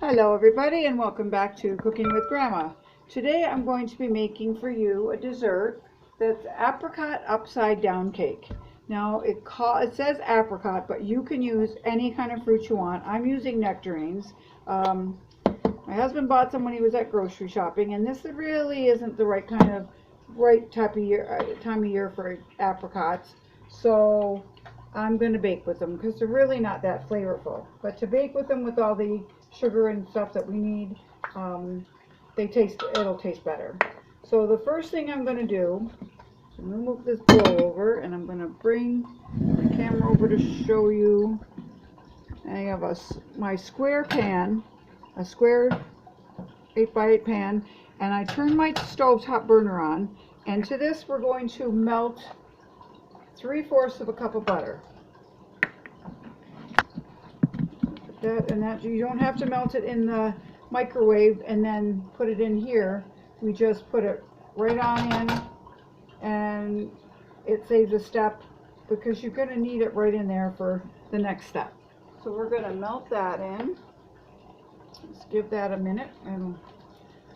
Hello everybody and welcome back to Cooking with Grandma. Today I'm going to be making for you a dessert that's apricot upside down cake. Now it says apricot, but you can use any kind of fruit you want. I'm using nectarines. My husband bought some when he was at grocery shopping, and this really isn't the right time of year for apricots. So I'm going to bake with them because they're really not that flavorful. But to bake with them with all the sugar and stuff that we need, it'll taste better. So the first thing I'm going to do, I'm going to move this bowl over and I'm going to bring the camera over to show you. I have my square pan, a square 8x8 pan, and I turn my stove top burner on, and to this we're going to melt 3/4 of a cup of butter. That you don't have to melt it in the microwave and then put it in here. We just put it right on in, and it saves a step because you're going to need it right in there for the next step. So we're going to melt that in. Let's give that a minute and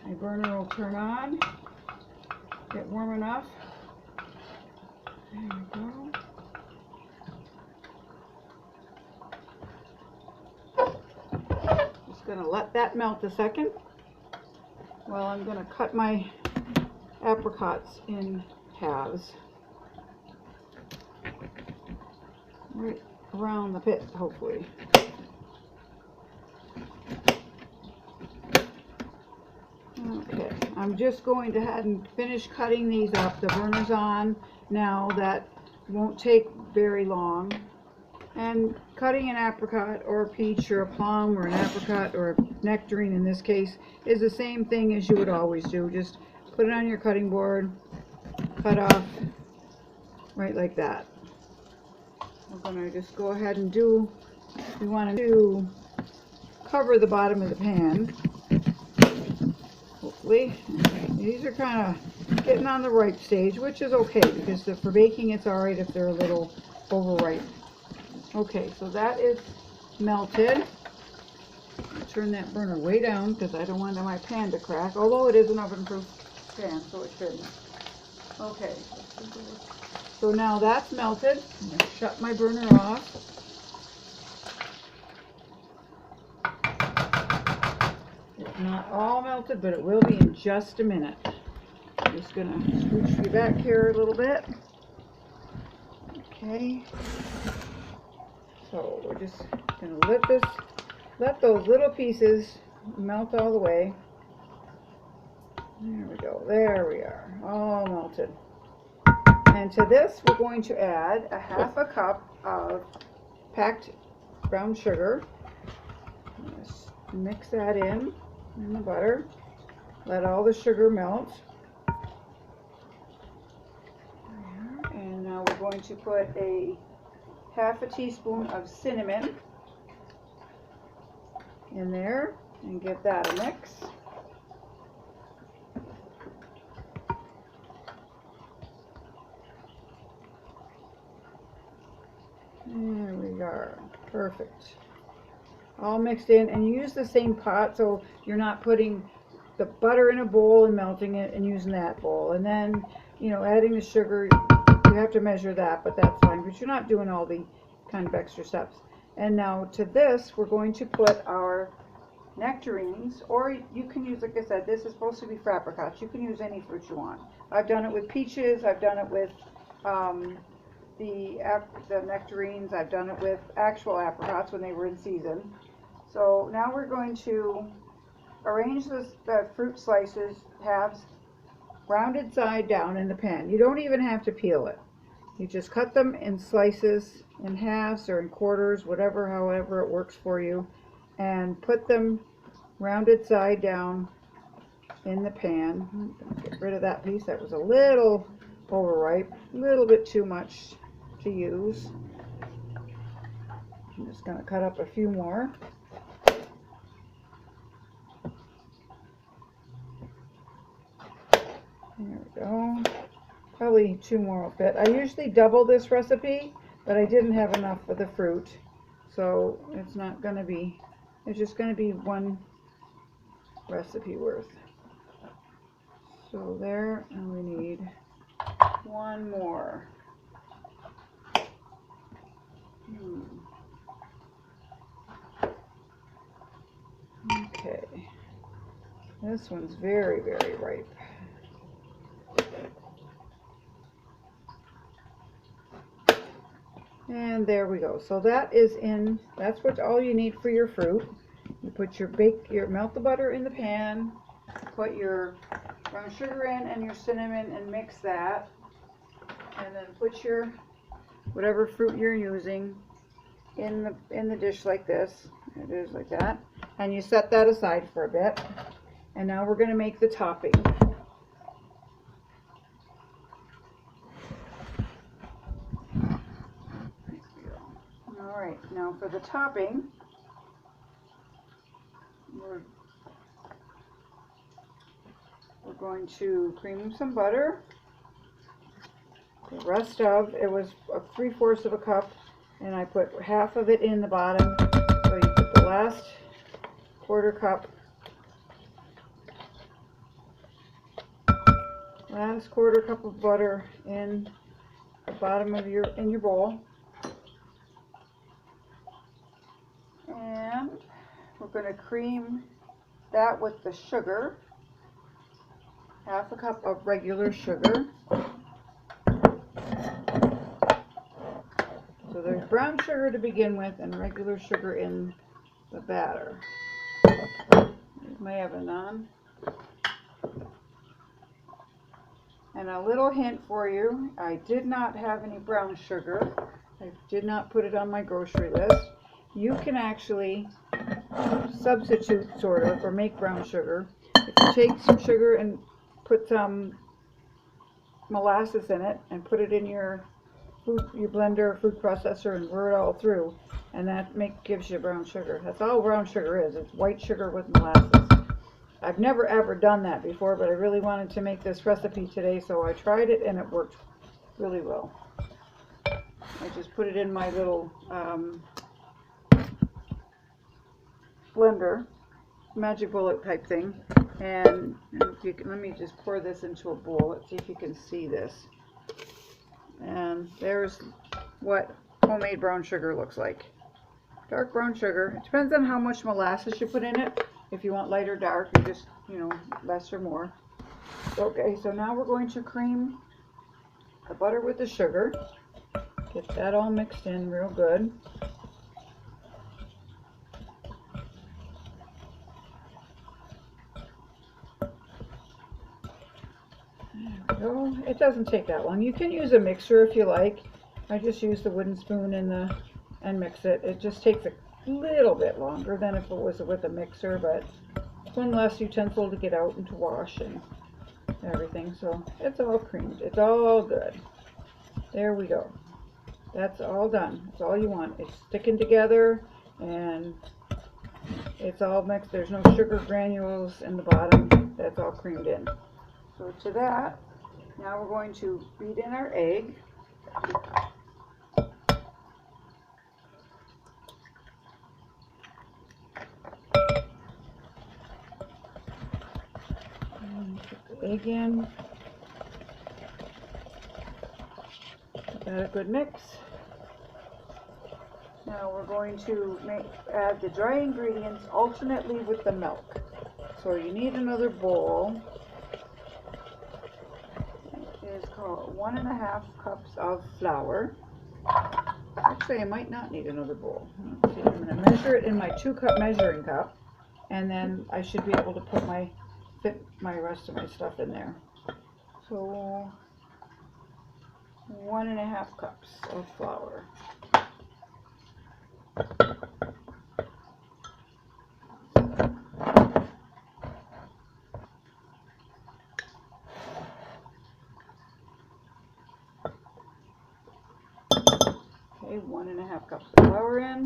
my burner will turn on, get warm enough. There we go. Just going to let that melt a second. Well, I'm going to cut my apricots in halves right around the pit, hopefully. Okay, I'm just going to head and finish cutting these up. The burner's on now. That won't take very long. And cutting an apricot or a peach or a plum or an apricot or a nectarine in this case is the same thing as you would always do. Just put it on your cutting board, cut off right like that. We're going to just go ahead and we want to cover the bottom of the pan. Hopefully. These are kind of getting on the ripe stage, which is okay because for baking it's alright if they're a little overripe. Okay, so that is melted. I'll turn that burner way down because I don't want my pan to crack, although it is an oven-proof pan, so it shouldn't. Okay, so now that's melted. I'm going to shut my burner off. It's not all melted, but it will be in just a minute. I'm just going to scooch you back here a little bit. Okay. So we're just going to let those little pieces melt all the way. There we go. There we are. All melted. And to this we're going to add a 1/2 cup of packed brown sugar. Just mix that in the butter. Let all the sugar melt. And now we're going to put a 1/2 teaspoon of cinnamon in there and give that a mix. There we are. Perfect. All mixed in, and you use the same pot, so you're not putting the butter in a bowl and melting it and using that bowl, and then adding the sugar. You have to measure that, but that's fine. But you're not doing all the kind of extra steps. And now to this, we're going to put our nectarines, or you can use, like I said, this is supposed to be for apricots. You can use any fruit you want. I've done it with peaches. I've done it with the nectarines. I've done it with actual apricots when they were in season. So now we're going to arrange the fruit slices, halves, rounded side down in the pan. You don't even have to peel it. You just cut them in slices, in halves or in quarters, however it works for you, and put them rounded side down in the pan. Get rid of that piece that was a little overripe, a little bit too much to use. I'm just going to cut up a few more. There we go. Probably 2 more will fit. I usually double this recipe, but I didn't have enough for the fruit, so it's not going to be, it's just going to be one recipe worth. So there, and we need one more. Okay, this one's very, very ripe. And there we go. So that is in, that's what all you need for your fruit. You put your melt the butter in the pan, put your brown sugar in and your cinnamon and mix that. And then put your whatever fruit you're using in the dish like this. It is like that. And you set that aside for a bit. And now we're going to make the topping. Alright, now for the topping, we're going to cream some butter. The rest of it was 3/4 of a cup, and I put half of it in the bottom. So you put the last 1/4 cup, last 1/4 cup of butter in the bottom of your bowl, and we're going to cream that with the sugar, 1/2 cup of regular sugar. So there's brown sugar to begin with and regular sugar in the batter. There's my oven on. And a little hint for you, I did not have any brown sugar. I did not put it on my grocery list. You can actually substitute sort of or make brown sugar. If you take some sugar and put some molasses in it and put it in your blender or food processor and whir it all through, and that gives you brown sugar. That's all brown sugar is. It's white sugar with molasses. I've never ever done that before, but I really wanted to make this recipe today, so I tried it and it worked really well. I just put it in my little blender, magic bullet type thing, and if you can, let me just pour this into a bowl. Let's see if you can see this. And there's what homemade brown sugar looks like. Dark brown sugar. It depends on how much molasses you put in it. If you want light or dark, you just, less or more. Okay, so now we're going to cream the butter with the sugar. Get that all mixed in real good. No, it doesn't take that long. You can use a mixer if you like. I just use the wooden spoon and mix it. It just takes a little bit longer than if it was with a mixer, but it's one less utensil to get out and to wash and everything. So it's all creamed. It's all good. There we go. That's all done. That's all you want. It's sticking together and it's all mixed. There's no sugar granules in the bottom. That's all creamed in. So to that, now we're going to beat in our egg. And put the egg in. Give that a good mix. Now we're going to add the dry ingredients alternately with the milk. So you need another bowl. It is called 1.5 cups of flour. Actually, I might not need another bowl. Let's see, I'm going to measure it in my 2-cup measuring cup, and then I should be able to fit my rest of my stuff in there. So 1.5 cups of flour. Okay, 1.5 cups of flour in,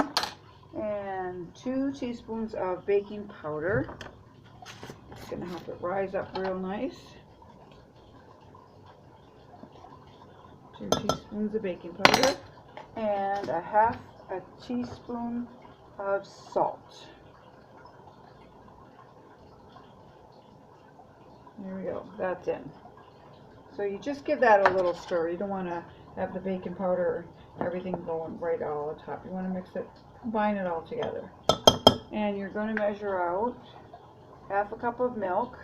and 2 teaspoons of baking powder. It's going to help it rise up real nice. 2 teaspoons of baking powder, and 1/2 teaspoon of salt. There we go, that's in. So you just give that a little stir. You don't want to have the baking powder or everything going right all on top. You want to mix it, combine it all together. And you're going to measure out half a cup of milk.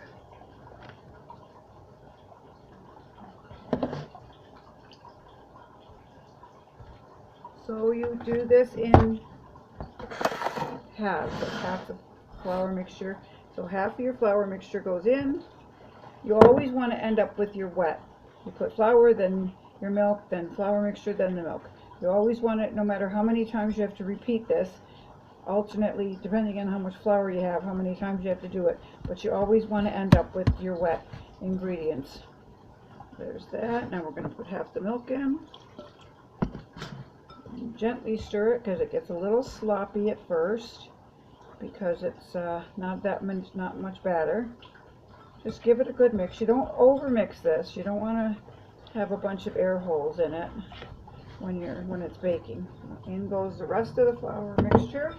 So you do this in half the flour mixture. So half of your flour mixture goes in. You always want to end up with your wet. You put flour, then your milk, then flour mixture, then the milk. You always want it, no matter how many times you have to repeat this, alternately, depending on how much flour you have, how many times you have to do it. But you always want to end up with your wet ingredients. There's that. Now we're going to put half the milk in. Gently stir it because it gets a little sloppy at first because it's not much batter. Just give it a good mix. You don't over mix this. You don't want to have a bunch of air holes in it when it's baking. In goes the rest of the flour mixture.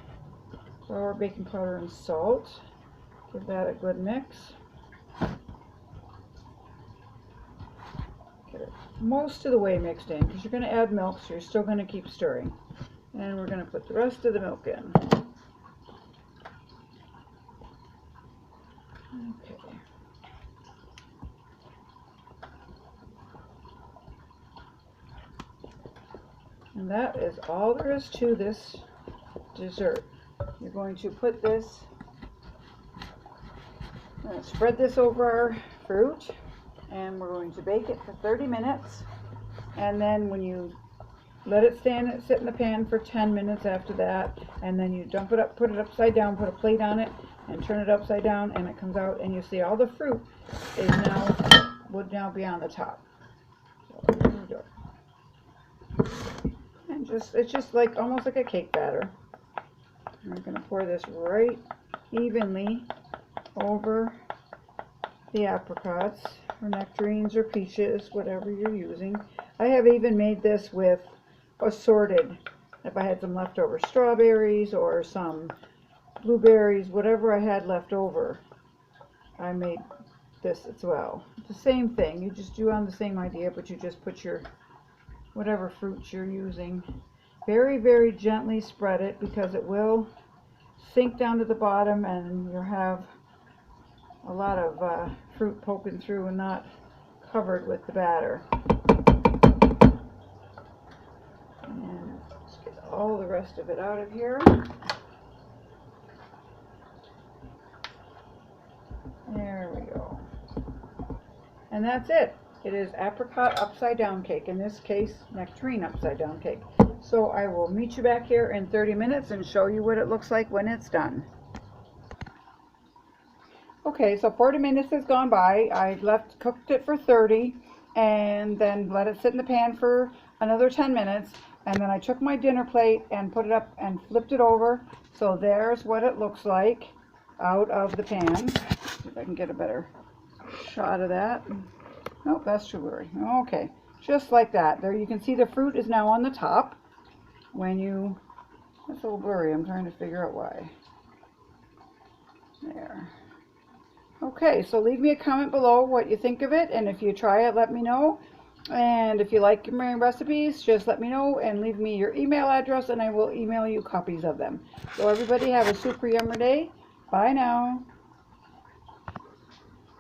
Flour, baking powder, and salt. Give that a good mix. Get it most of the way mixed in because you're going to add milk, so you're still going to keep stirring. And we're going to put the rest of the milk in. Okay. And that is all there is to this dessert. You're going to put this, spread this over our fruit, and we're going to bake it for 30 minutes. And then when you let it sit in the pan for 10 minutes after that, and then you dump it up, put it upside down, put a plate on it, and turn it upside down, and it comes out, and you see all the fruit would now be on the top. So there we go. And it's just like almost like a cake batter. And we're going to pour this right evenly over the apricots or nectarines or peaches, whatever you're using. I have even made this with assorted. If I had some leftover strawberries or some blueberries, whatever I had left over, I made this as well. It's the same thing. You just do on the same idea, but you just put your whatever fruits you're using. Very, very gently spread it because it will sink down to the bottom and you'll have a lot of fruit poking through and not covered with the batter. And let's get all the rest of it out of here. There we go. And that's it. It is apricot upside down cake. In this case, nectarine upside down cake. So I will meet you back here in 30 minutes and show you what it looks like when it's done. Okay, so 40 minutes has gone by. I cooked it for 30 and then let it sit in the pan for another 10 minutes. And then I took my dinner plate and put it up and flipped it over. So there's what it looks like out of the pan. See if I can get a better shot of that. Nope, that's too blurry. Okay, just like that. There you can see the fruit is now on the top. That's a little blurry. I'm trying to figure out why. There. Okay, so leave me a comment below what you think of it, and if you try it, let me know. And if you like my recipes, just let me know and leave me your email address, and I will email you copies of them. So everybody have a super yummer day. Bye now.